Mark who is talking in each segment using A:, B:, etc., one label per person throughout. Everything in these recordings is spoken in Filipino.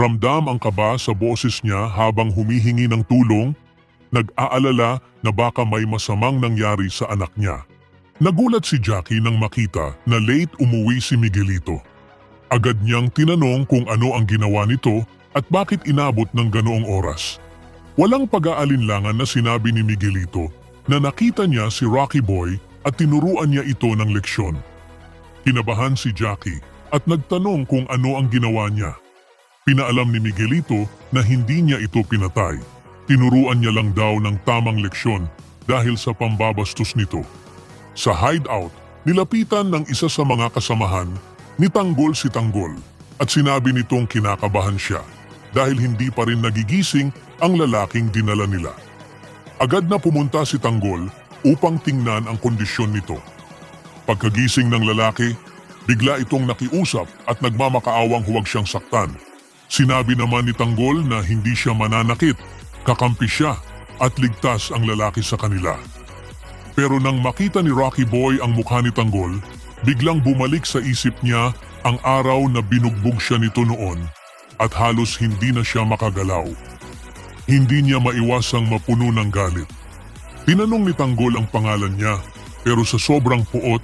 A: Ramdam ang kaba sa boses niya habang humihingi ng tulong, nag-aalala na baka may masamang nangyari sa anak niya. Nagulat si Jackie nang makita na late umuwi si Miguelito. Agad niyang tinanong kung ano ang ginawa nito at bakit inabot ng ganoong oras. Walang pag-aalinlangan na sinabi ni Miguelito na nakita niya si Rocky Boy at tinuruan niya ito ng leksyon. Kinabahan si Jackie at nagtanong kung ano ang ginawa niya. Pinaalam ni Miguelito na hindi niya ito pinatay. Tinuruan niya lang daw ng tamang leksyon dahil sa pambabastos nito. Sa hideout, nilapitan ng isa sa mga kasamahan ni Tanggol si Tanggol at sinabi nitong kinakabahan siya dahil hindi pa rin nagigising ang lalaking dinala nila. Agad na pumunta si Tanggol upang tingnan ang kondisyon nito. Pagkagising ng lalaki, bigla itong nakiusap at nagmamakaawang huwag siyang saktan. Sinabi naman ni Tanggol na hindi siya mananakit, kakampi siya at ligtas ang lalaki sa kanila. Pero nang makita ni Rocky Boy ang mukha ni Tanggol, biglang bumalik sa isip niya ang araw na binugbog siya nito noon at halos hindi na siya makagalaw. Hindi niya maiwasang mapuno ng galit. Tinanong ni Tanggol ang pangalan niya pero sa sobrang puot,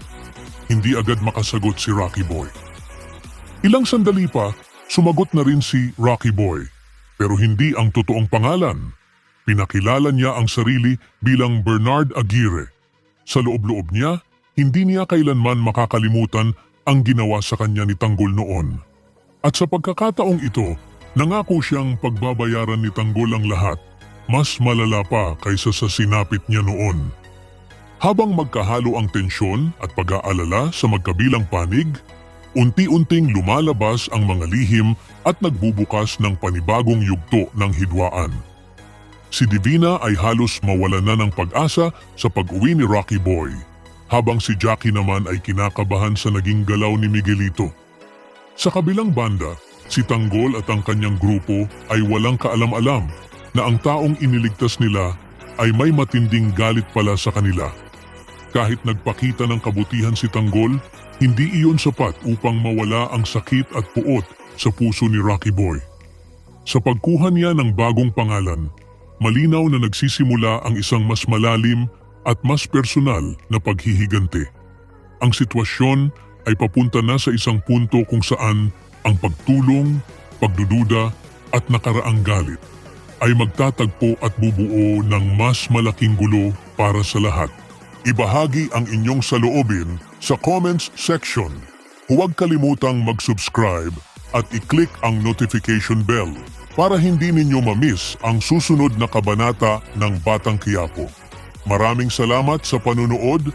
A: hindi agad makasagot si Rocky Boy. Ilang sandali pa, sumagot na rin si Rocky Boy pero hindi ang totoong pangalan. Pinakilala niya ang sarili bilang Bernard Aguirre. Sa loob-loob niya, hindi niya kailanman makakalimutan ang ginawa sa kanya ni Tanggol noon. At sa pagkakataong ito, nangako siyang pagbabayaran ni Tanggol ang lahat, mas malala pa kaysa sa sinapit niya noon. Habang magkahalo ang tensyon at pag-aalala sa magkabilang panig, unti-unting lumalabas ang mga lihim at nagbubukas ng panibagong yugto ng hidwaan. Si Divina ay halos mawala na ng pag-asa sa pag-uwi ni Rocky Boy, habang si Jackie naman ay kinakabahan sa naging galaw ni Miguelito. Sa kabilang banda, si Tanggol at ang kanyang grupo ay walang kaalam-alam na ang taong iniligtas nila ay may matinding galit pala sa kanila. Kahit nagpakita ng kabutihan si Tanggol, hindi iyon sapat upang mawala ang sakit at puot sa puso ni Rocky Boy. Sa pagkuha niya ng bagong pangalan, malinaw na nagsisimula ang isang mas malalim at mas personal na paghihigante. Ang sitwasyon ay papunta na sa isang punto kung saan ang pagtulong, pagdududa at nakaraang galit ay magtatagpo at bubuo ng mas malaking gulo para sa lahat. Ibahagi ang inyong saloobin sa comments section. Huwag kalimutang mag-subscribe at i-click ang notification bell para hindi ninyo ma-miss ang susunod na kabanata ng Batang Quiapo. Maraming salamat sa panunood